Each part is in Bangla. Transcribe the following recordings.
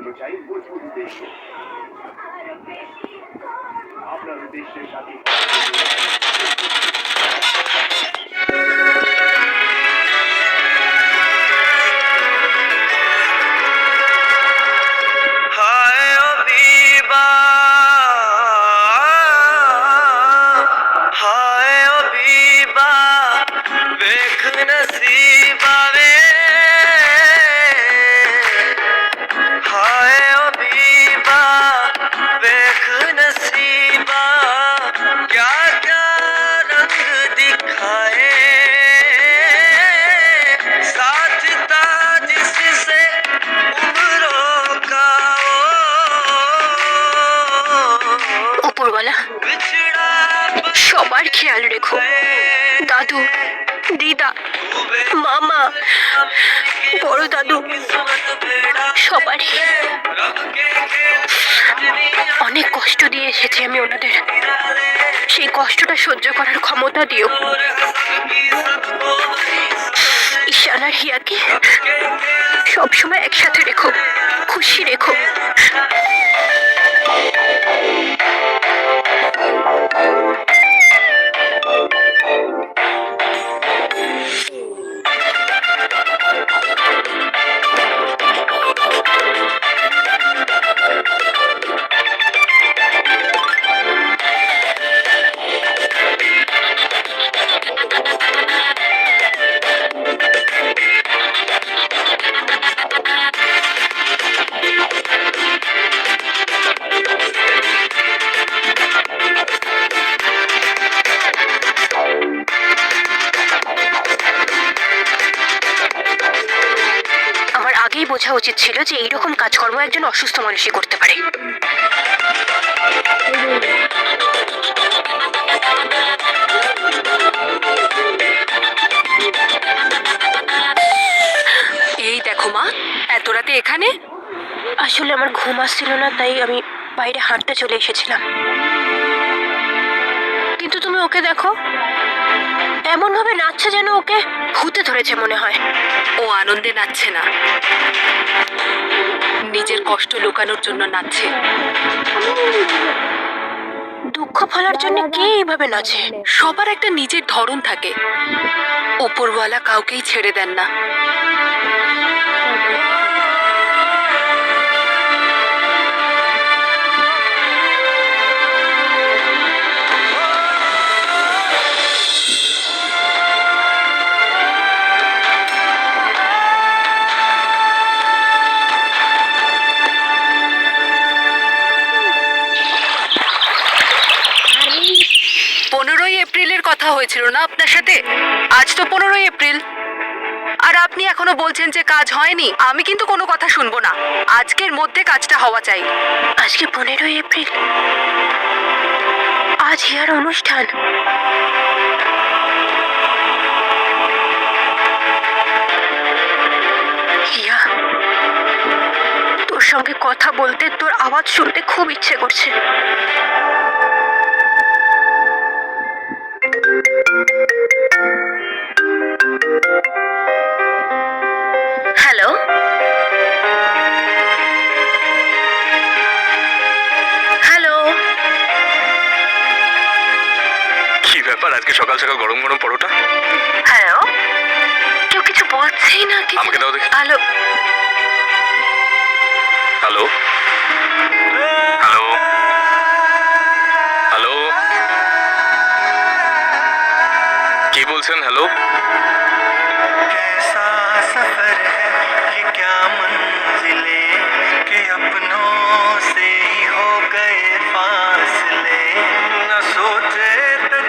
জন্য চাই মজবুত উদ্দেশ্য। আপনার উদ্দেশ্যের সাথে সবার খেয়াল রেখো, দাদু, দিদা, মামা, বড় দাদু, সবার অনেক কষ্ট দিয়ে এসেছি আমি ওনাদের। সেই কষ্টটা সহ্য করার ক্ষমতা দিও। ঈশান আর হিয়াকে সবসময় একসাথে রেখো, খুশি রেখো। আগেই বোঝা উচিত ছিল যে এইরকম কাজকর্ম একজন অসুস্থ মানুষই করতে পারে। এই দেখো মা, এত রাতে এখানে? আসলে আমার ঘুম আসছিল না, তাই আমি বাইরে হাঁটতে চলে এসেছিলাম। কিন্তু তুমি ওকে দেখো, এমন ভাবে নাচছে যেন ওকে ভূতে ধরেছে মনে হয়। ও আনন্দে নাচছে না, নিজের কষ্ট লুকানোর জন্য নাচছে। দুঃখ ফেলার জন্য কে এইভাবে নাচে? সবার একটা নিজের ধরন থাকে, উপরওয়ালা কাউকেই ছেড়ে দেন না। এপ্রিলের কথা হয়েছিল না আপনার সাথে? আজ তো 15 এপ্রিল, আর আপনি এখনো বলছেন যে কাজ হয়নি। আমি কিন্তু কোনো কথা শুনবো না, আজকের মধ্যে কাজটা হওয়া চাই। আজকে 15 এপ্রিল, আজ হিয়ার অনুষ্ঠান। হিয়া, তোর সঙ্গে কথা বলতে, তোর আওয়াজ শুনতে খুব ইচ্ছে করছে। Hello, hello. কি ব্যাপার আজকে সকাল সকাল গরম গরম পরোটা? হ্যালো, কেউ কিছু বলছেই না। আমাকে দাও দেখি। হ্যালো, হ্যালো, হ্যালো, হ্যালো, কি বলছেন? হ্যালো, कैसा सफर है ये, क्या मंजिले के अपनों से ही हो गए फासले, न सोचे तो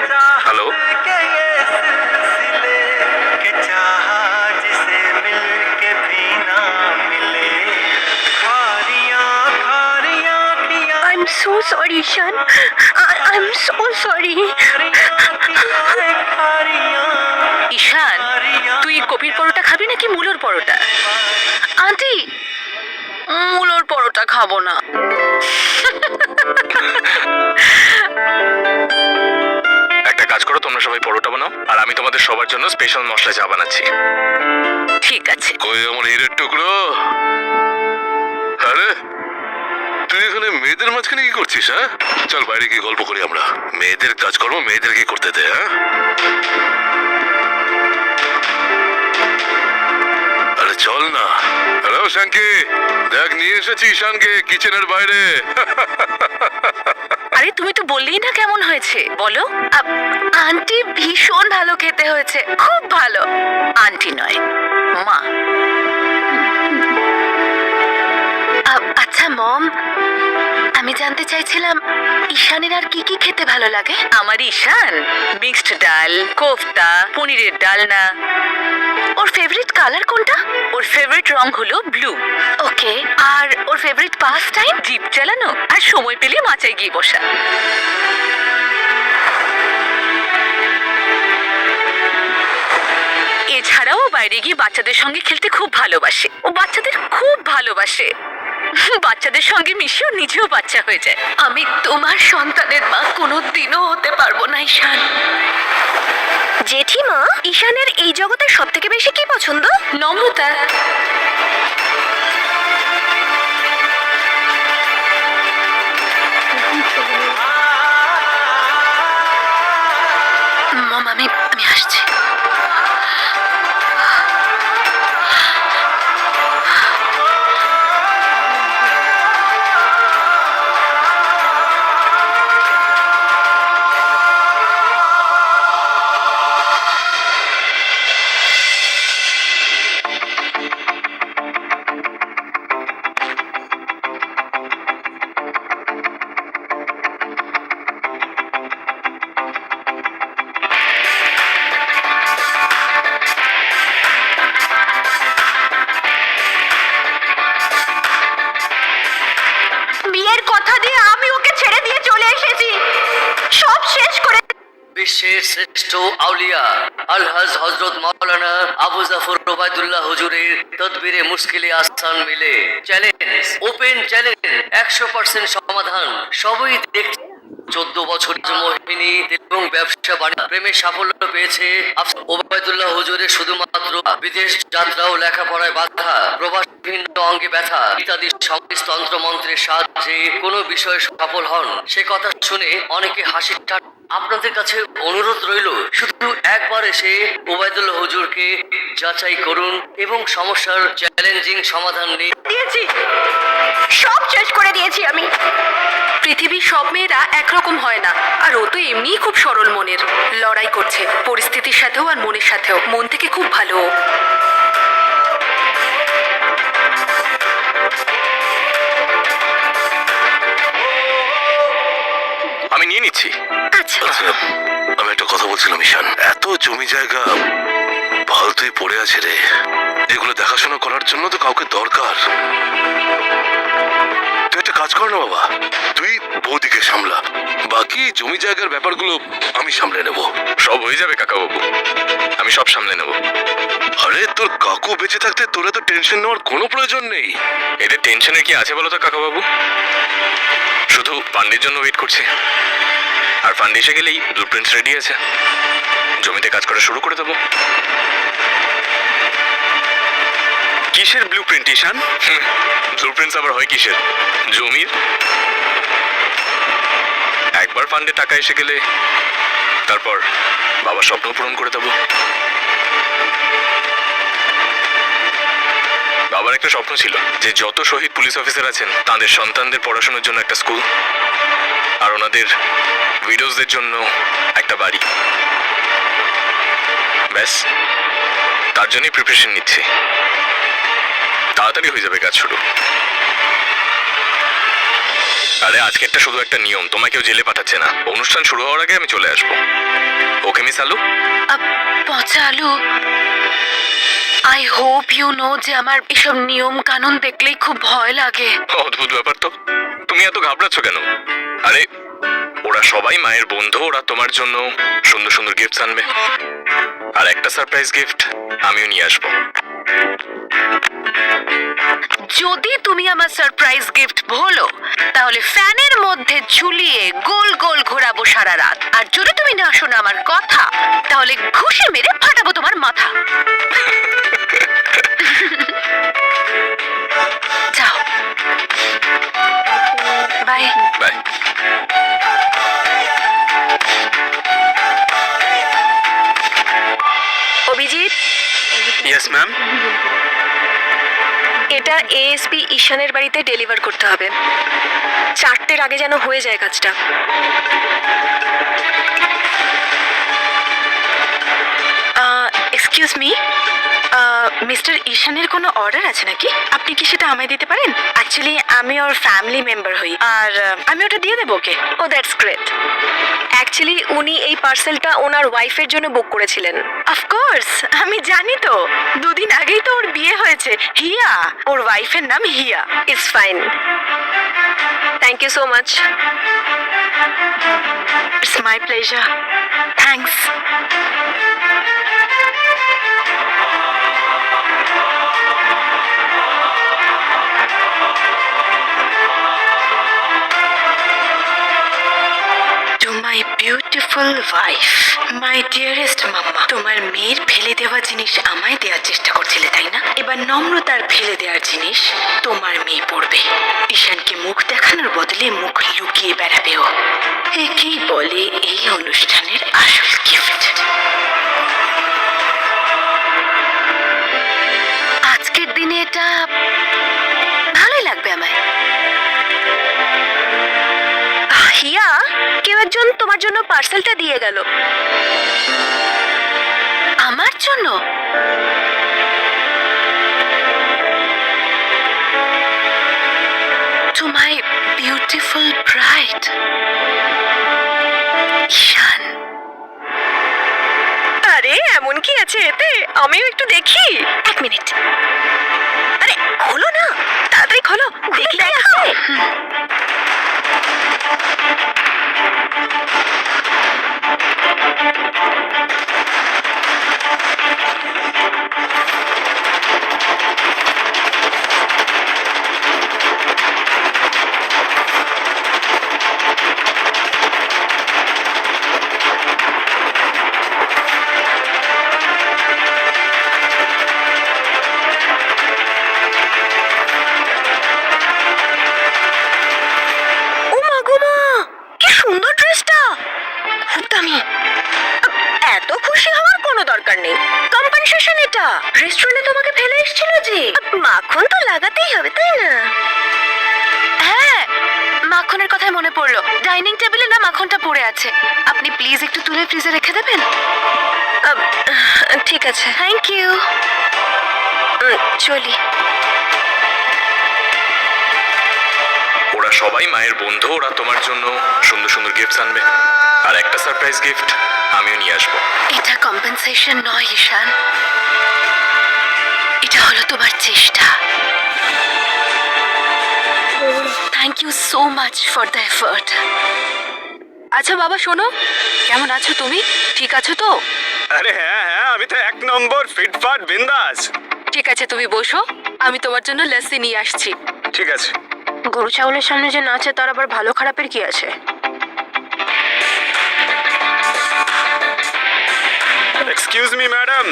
হ্যালো, चाहे ये सिलसिले के चाहा जिसे मिल के भी ना मिले, खारियां खारियां किया I'm so sorry, Ishan. I'm so sorry. ঈশান, তুই কপির পরোটা খাবি নাকি মূলোর পরোটা? আন্টি, মূলোর পরোটা খাবো না। একটা কাজ করো, তোমরা সবাই পরোটা বানাও আর আমি তোমাদের সবার জন্য স্পেশাল মশলা চা বানাচ্ছি। ঠিক আছে। কই আমার হিরের টুকরো? আরে তুই এখানে মেয়েদের মাঝখানে কি করছিস? হ্যাঁ, চল বাইরে গিয়ে গল্প করি আমরা। মেয়েদের কাজকর্ম মেয়েদেরকে করতে দে। হ্যাঁ, আরে চল না। হ্যালো শাঙ্কি, দেখ নিয়ে এসেছি ঈশানকে কিচেনের বাইরে। আরে তুমি তো বললেই না কেমন হয়েছে, বলো। আন্টি ভীষণ ভালো খেতে হয়েছে, খুব ভালো। আন্টি নয়, মা। আচ্ছা মম, আমি জানতে চাইছিলাম ঈশানের আর কি কি খেতে ভালো লাগে? আমার ঈশান মিক্সড ডাল, কোফতা, পনিরের ডালনা। ওর ফেভারিট কালার কোনটা? ওর ফেভারিট রং হলো ব্লু। ওকে, আর ওর ফেভারিট পাস টাইম? জিপ চালানো আর সময় পেলে মাচায় গিয়ে বসা। এছাড়াও বাইরে গিয়ে বাচ্চাদের সঙ্গে খেলতে খুব ভালোবাসে। ও বাচ্চাদের খুব ভালোবাসে। বাচ্চাদের সঙ্গে মিশেও নিজেও বাচ্চা হয়ে যায়। আমি তোমার সন্তানের মা কোনোদিনও হতে পারবো না ঈশান। জেঠিমা, ঈশানের এই জগতের সব থেকে বেশি কি পছন্দ? নম্রতা। মম, আমি আসছি। বিয়ের কথা দিয়ে আমি ওকে ছেড়ে দিয়ে চলে এসেছি, সব শেষ করে। বিশ্বের শ্রেষ্ঠ আউলিয়া আলহাজ হজরত মাওলানা আবু জাফর ওবায়দুল্লাহ হুজুরের তদবিরে মুশকিলে আস্থান মিলে চ্যালেঞ্জ, ওপেন চ্যালেঞ্জ, 100% সমাধান। সবই দেখছি 14 বছর মোহিনী এবং ব্যবসা বাণিজ্য প্রেমে সাফল্য পেয়েছে ওবায়দুল্লাহ হুজুরের। শুধুমাত্র বিদেশ যাত্রা ও লেখাপড়ায় বাধা, প্রবাস বিভিন্ন অঙ্গে ব্যথা ইত্যাদি তন্ত্র মন্ত্রের সাহায্যে কোনো বিষয়ে সফল হন। সে কথা শুনে অনেকে হাসি ঠাট্টা। আপনাদের কাছে অনুরোধ রইল, শুধু একবার এসে ওবায়দুল্লাহ হুজুরকে যাচাই করুন এবং সমস্যার চ্যালেঞ্জিং সমাধান নিন। দিয়েছি, সব শেষ করে দিয়েছি আমি। পৃথিবীর সব মেয়েরা একরকম হয় না, আর ও তো এমনিই খুব সরল মনের। লড়াই করছে পরিস্থিতির সাথেও আর মনের সাথেও। মন থেকে খুব ভালো ও। আমি নিয়ে নিচ্ছি। আচ্ছা, আচ্ছা, আমি একটা কথা বলছিলাম ঈশান, এত জমি জায়গা ফালতুই পড়ে আছে রে। এগুলো দেখাশোনা করার জন্য তো কাউকে দরকার। তুই একটা কাজ কর না বাবা, তুই বৌদিকে সামলা, বাকি জমি জায়গার ব্যাপারগুলো আমি সামলে নেব। সব হয়ে যাবে কাকাবাবু, আমি সব সামলে নেব। আরে তোর কাকু বেঁচে থাকতে তোরা তো টেনশন নেওয়ার কোনো প্রয়োজন নেই। এদের টেনশনের কি আছে বলো তো কাকাবাবু? শুধু ফান্ডের জন্য ওয়েট করছে, আর ফান্ড এসে গেলেই ব্লুপ্রিন্টস রেডি আছে। জমিতে কাজ করা শুরু করে দেবো। কিসের ব্লুপ্রিন্ট ঈশান? ব্লুপ্রিন্টস আবার হয় কিসের? জমির। একবার ফান্ডে টাকা এসে গেলে তারপর বাবার স্বপ্ন পূরণ করে দেবো। বাবার একটা স্বপ্ন ছিল যে যত শহীদ পুলিশ অফিসার আছেন তাদের সন্তানদের পড়াশোনার জন্য একটা স্কুল, আর ওনাদের উইডোজদের জন্য একটা বাড়ি। ব্যাস, তার জন্যই প্রিপারেশন নিচ্ছি। তাড়াতাড়ি হয়ে যাবে কাজ শুরু। আরে আজকেরটা শুধু একটা নিয়ম, তোমায় কেউ জেলে পাঠাচ্ছে না। অনুষ্ঠান শুরু হওয়ার আগে আমি চলে আসবো। ওকে মিস আলু? পচা আলু, আই হোপ ইউ নো যে আমার এসব নিয়ম কানুন দেখলেই খুব ভয় লাগে। অদ্ভুত ব্যাপার তো, তুমি এত ঘাবড়াচ্ছ কেন? আরে ওরা সবাই মায়ের বন্ধু, ওরা তোমার জন্য সুন্দর সুন্দর গিফট আনবে, আর একটা সারপ্রাইজ গিফট আমিও নিয়ে আসবো। যদি তুমি আমার সারপ্রাইজ গিফট ভোলো, তাহলে ফ্যানের মধ্যে ঝুলিয়ে গোল গোল ঘোরাবো সারা রাত। আর যদি তুমি না শোনো আমার কথা, তাহলে ঘুষি মেরে ফাটাবো তোমার মাথা। যাও। এটা এএসপি ঈশানের বাড়িতে ডেলিভার করতে হবে। 4টের আগে যেন হয়ে যায় কাজটা। এক্সকিউজ মি, মিস্টার ঈশানের কোনো অর্ডার আছে নাকি? আপনি কি সেটা আমায় দিতে পারেন? অ্যাকচুয়ালি আমি ওর ফ্যামিলি মেম্বার হই, আর আমি ওটা দিয়ে দেবো ওকে। ও দ্যাটস গ্রেট। অ্যাকচুয়ালি উনি এই পার্সেলটা ওনার ওয়াইফের জন্য বুক করেছিলেন। অফকোর্স, আমি জানি তো, 2 দিন আগেই তো ওর বিয়ে হয়েছে। হিয়া, ওর ওয়াইফের নাম Hiya. It's fine, thank you so much. It's my pleasure, thanks. To my beautiful wife, my dearest mamma, তোমার মেয়ের ফেলে দেওয়া জিনিস আমায় দেওয়ার চেষ্টা করছিলে, তাই না? এবার নম্রতার ফেলে দেওয়ার জিনিস তোমার মেয়ে পড়বে। ঈশানকে মুখ দেখানোর বদলে মুখ লুকিয়ে বেড়াবে ও। একেই বলে এই অনুষ্ঠানের আসল গিফট। আজকের দিনে এটা ভালোই লাগবে আমায়। হিয়া, কেউ একজন তোমার জন্য পার্সেলটা দিয়ে গেল। আমার জন্য? To my beautiful bride, ঈশান। আরে এমন কি আছে এতে? আমিও একটু দেখি। 1 মিনিট। আরে খোলো না, তাড়াতাড়ি খোলো, দেখলে আছে। ও মা গো মা, কি সুন্দর ড্রেসটা, খুব দামি। এত খুশি হওয়ার কোনো দরকার নেই, কম্পেনসেশন এটা। রেস্টুরেন্টে তোমাকে ফেলে এসেছিল যে, মাখন তো লাগাতেই হবে, তাই না? হ্যাঁ, মাখনের কথাই মনে পড়লো। ডাইনিং টেবিলে না মাখনটা পড়ে আছে, আপনি প্লিজ একটু তুলে ফ্রিজে রেখে দেবেন? ঠিক আছে, থ্যাংক ইউ। চলি। ওরা সবাই মায়ের বন্ধু, ওরা তোমার জন্য সুন্দর সুন্দর গিফট আনবে, আর একটা সারপ্রাইজ গিফট আমিও নিয়ে আসবো। এটা কম্পেনসেশন নয় ঈশান, এটা হলো তোমার চেষ্টা। Thank you so much for the effort. আচ্ছা বাবা শোনো, কেমন আছো তুমি? ঠিক আছো তো? আরে হ্যাঁ হ্যাঁ, আমি তো 1 নম্বর ফিটফাট বিন্দাস। ঠিক আছে, তুমি বসো, আমি তোমার জন্য লস্যি নিয়ে আসছি। ঠিক আছে। গরু চাউলের সামনে যে নাচে তার আবার ভালো খারাপের কি আছে? এক্সকিউজ মি ম্যাডাম,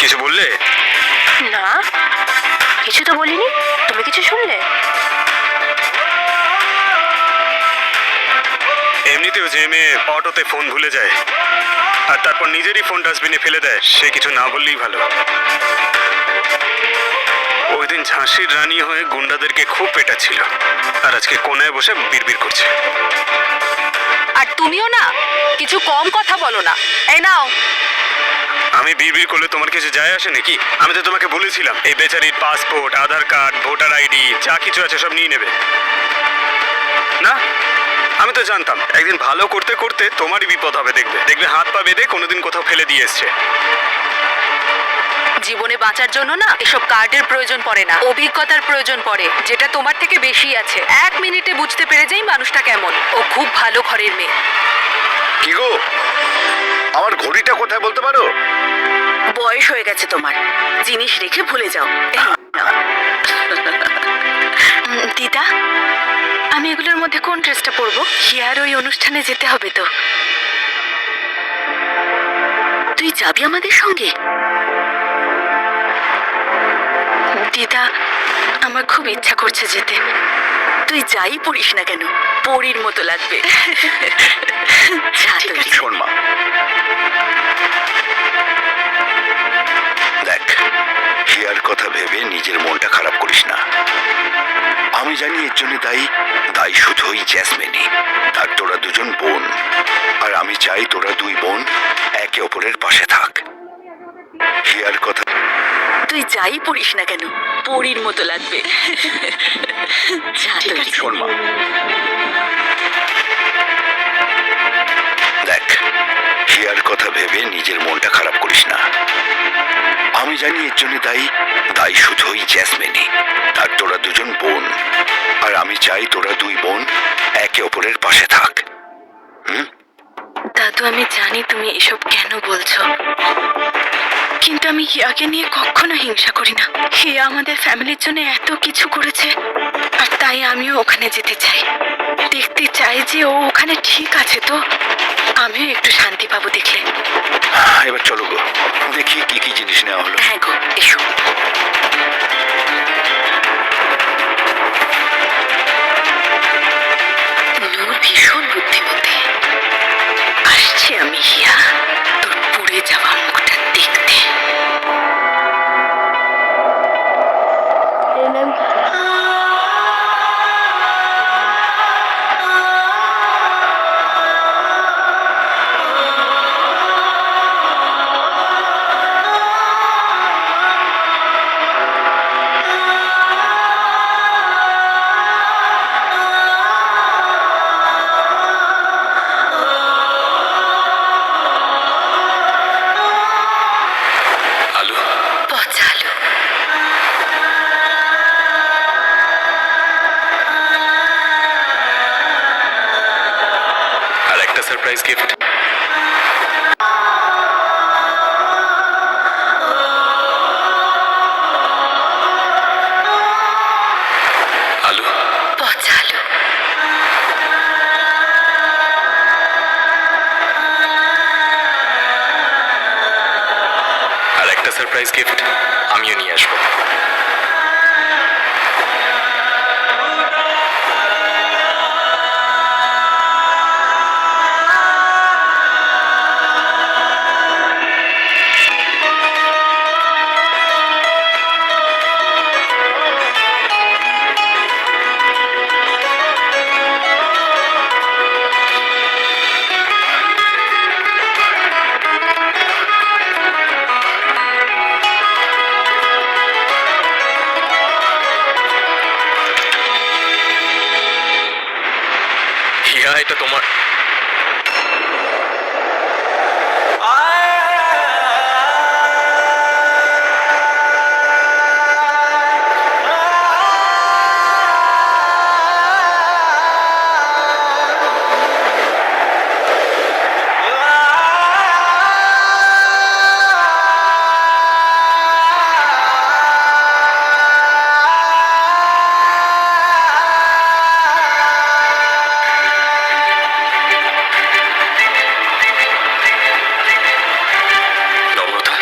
কিছু বললে? না, কিছু তো বলিনি। তুমি কিছু শুনলে? এমনিতেও যে মেয়ে অটোতে ফোন ভুলে যায় আর তারপর নিজেরই ফোন ডাস্টবিনে ফেলে দেয়, সে কিছু না বললেই ভালো। ওই দিন ঝাঁসির রানী হয়ে গুন্ডাদেরকে খুব পেটাচ্ছিল, আর আজকে কোনায় বসে বিড়বিড় করছে। আর তুমিও না, কিছু কম কথা বলো না। এই নাও। আমি বিড়বিড় করলে তোমার কিছু যায় আসে নাকি? আমি তো তোমাকে বলেছিলাম এই বেচারির পাসপোর্ট, আধার কার্ড, ভোটার আইডি যা কিছু আছে সব নিয়ে নেবে। না, আমি তো জানতাম একদিন ভালো করতে করতে তোমারই বিপদ হবে। দেখবে দেখবে হাত পা বেঁধে কোনোদিন কোথাও ফেলে দিয়ে এসছে। জীবনে বাঁচার জন্য না এসব কার্ডের প্রয়োজন পড়ে না, অভিজ্ঞতার প্রয়োজন পড়ে, যেটা তোমার থেকে বেশি আছে। 1 মিনিটে বুঝতে পেরে যাই মানুষটা কেমন। ও খুব ভালো ঘরের মেয়ে। কি গো, আমার ঘড়িটা কোথায় বলতে পারো? বয়স হয়ে গেছে তোমার, জিনিস রেখে ভুলে যাও। দিদা, আমি এগুলোর মধ্যে কোন ড্রেসটা পরবো? হিয়ার ওই অনুষ্ঠানে যেতে হবে তো। তুই যাবি আমাদের সঙ্গে? দিদা, আমার খুব ইচ্ছা করছে যেতে। তুই যাই পড়িস না কেন, পরীর মতো লাগবে। শোন মা, দেখ হিয়ার কথা জন্য দায়ী দায়ী শুধু ওই জ্যাসমিনই। আর তোরা দুজন বোন, আর আমি চাই তোরা দুই বোন একে অপরের পাশে থাক। হিয়ার কথা তুই যাই পড়িস না কেন, পরীর মতো লাগবে। শোন মা, দেখ হিয়ার কথা ভেবে নিজের মনটা খারাপ করিস না। আমি জানি এর জন্য দায়ী শুধু ওই জ্যাসমিনই। আর তোরা দুজন বোন, আর আমি চাই তোরা দুই বোন একে অপরের পাশে থাক। দাদু, আমি জানি তুমি এসব কেন বলছো, কিন্তু আমি হিয়াকে নিয়ে কখনো হিংসা করি না। হিয়া আমাদের ফ্যামিলির জন্য এত কিছু করেছে, আর তাই আমিও ওখানে যেতে চাই। দেখতে চাই যে ও ওখানে ঠিক আছে তো, আমিও একটু শান্তি পাবো দেখলে। এবার চলো গো, দেখি কি কি জিনিস নেওয়া হলো। হ্যাঁ গো, এসো। নূর ভীষণ বুদ্ধিমতী। আসছি আমি হিয়া, তোর পুড়ে যাওয়া মুখটা দেখতে। আলু, পচালো। আর একটা সারপ্রাইজ গিফট। আলু, পচালো। আর একটা সারপ্রাইজ গিফট আমিও নিয়ে আসবো। হিয়া, এটা তোমার। Namrata,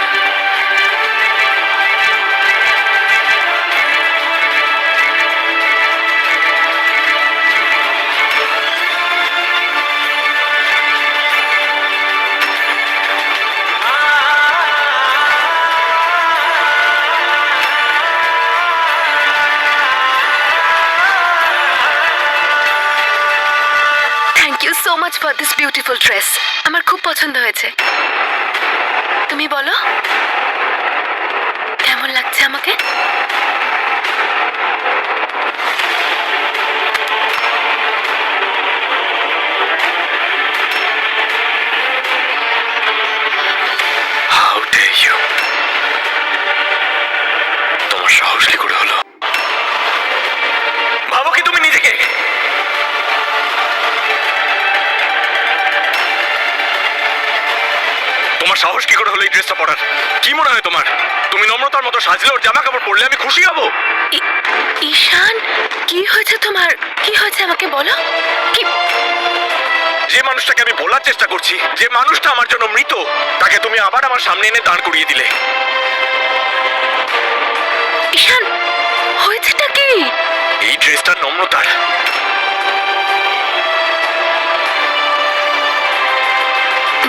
thank you so much for this beautiful dress. আমার খুব পছন্দ হয়েছে। তুমি বলো কেমন লাগছে আমাকে? How dare you! তোমার সাহস কি করে হলো? ভাবো কি তুমি নিজেকে? তোমার সাহস কি করে হলো এই ড্রেসটা পরার? কি মনে হয় তোমার তুমি নম্রতার মতো সাজলে ওর জামা কাপড় পরলে আমি খুশি হব? ঈশান, কি হয়েছে তোমার? কি হয়েছে আমাকে বলো। কি? যে মানুষটাকে আমি বলার চেষ্টা করছি, যে মানুষটা আমার জন্য মৃত, তাকে তুমি আবার আমার সামনে এনে দাঁড় করিয়ে দিলে। ঈশান, হয়েছেটা কি? এই ড্রেসটা নম্রতার।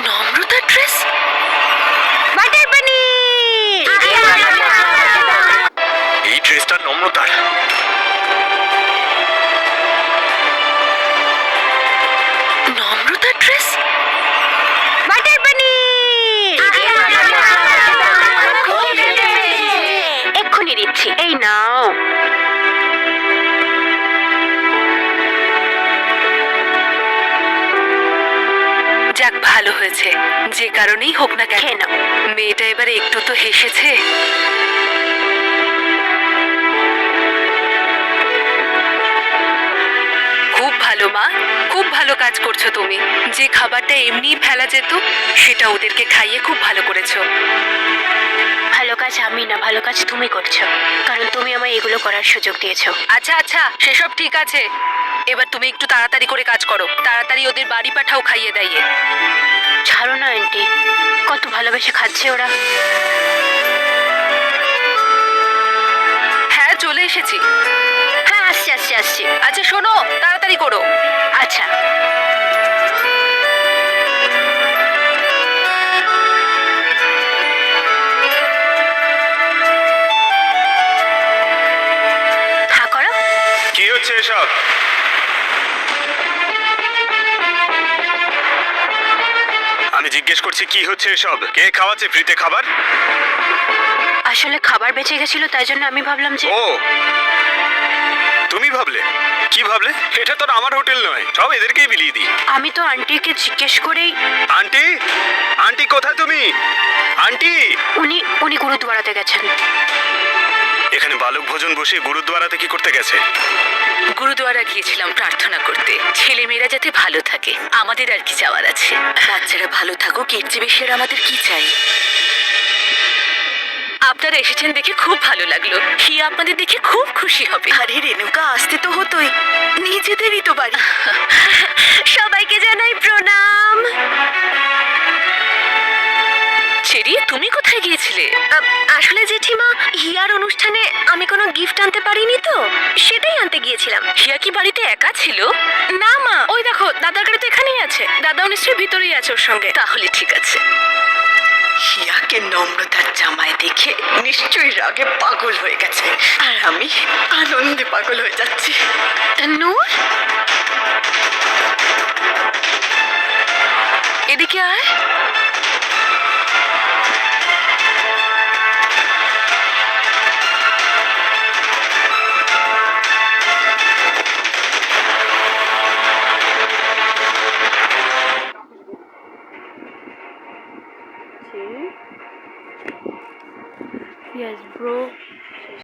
নম্রতার ড্রেস? এই ড্রেসটা নম্রতার। দিচ্ছি, এই নাও। যাক, ভালো হয়েছে, যে কারণেই হোক না কেন। খেয়ে নাও। মেয়েটা এবারে একটু তো হেসেছে। খুব ভালো মা, খুব ভালো কাজ করছো তুমি। যে খাবারটা এমনিই ফেলা যেত সেটা ওদেরকে খাইয়ে খুব ভালো করেছো। ভালো কাজ আমি না, ভালো কাজ তুমি করছো, কারণ তুমি আমায় এগুলো করার সুযোগ দিয়েছো। আচ্ছা আচ্ছা, সেসব ঠিক আছে। এবার তুমি একটু তাড়াতাড়ি করে কাজ করো, তাড়াতাড়ি ওদের বাড়ি পাঠাও খাইয়ে দাইয়ে। ছাড়ো না আন্টি, কত ভালোবেসে খাচ্ছে ওরা। হ্যাঁ, চলে এসেছি। হ্যাঁ, আসছি আসছি আসছি। আচ্ছা শোনো, তাড়াতাড়ি করো। আচ্ছা। হ্যাঁ করো। কি হচ্ছে এসব? আমি জিজ্ঞেস করছি কি হচ্ছে এসব? কে খাওয়াচ্ছে ফ্রিতে খাবার? আসলে খাবার বেঁচে গেছিল, তাই জন্য আমি ভাবলাম যে ও, তুমি ভাবলে? কি ভাবলে? এটা তো আর আমার হোটেল নয়, সব এদেরকেই বিলিয়ে দিই। আমি তো আন্টিকে জিজ্ঞেস করেই। আন্টি, আন্টি কোথায় তুমি? আন্টি, উনি উনি গুরুদুয়ারাতে গেছেন। এখানে বালক ভোজন বসে গুরুদ্বারাতে কি করতে গেছে? গুরুদুয়ারা গিয়েছিলাম প্রার্থনা করতে, ছেলে মেয়েরা যাতে ভালো থাকে, আমাদের আর কি চাওয়ার আছে। বাচ্চারা ভালো থাকুক, এর চেয়ে বেশি আর আমাদের কি চাই। আপনারা এসেছেন দেখে খুব ভালো লাগলো। হিয়া আপনাদের দেখে খুব খুশি হবে। আরে রেণুকা, আসতে তো হতোই, নিজেদেরই তো বাড়ি। সবাইকে জানাই প্রণাম। চেরি, তুমি কোথায় গিয়েছিলে? আসলে জেঠিমা, হিয়ার অনুষ্ঠানে আমি কোনো গিফট আনতে পারিনি তো, সেটাই আনতে গিয়েছিলাম। হিয়া কি বাড়িতে একা ছিল? না মা, ওই দেখো দাদার গাড়ি তো এখানেই আছে, দাদাও নিশ্চয়ই ভিতরেই আছে ওর সঙ্গে। তাহলে ঠিক আছে। হিয়াকে নম্রতার জামায় দেখে নিশ্চয়ই রাগে পাগল হয়ে গেছে, আর আমি আনন্দে পাগল হয়ে যাচ্ছি। নূর, এদিকে আয়। Yes, bro.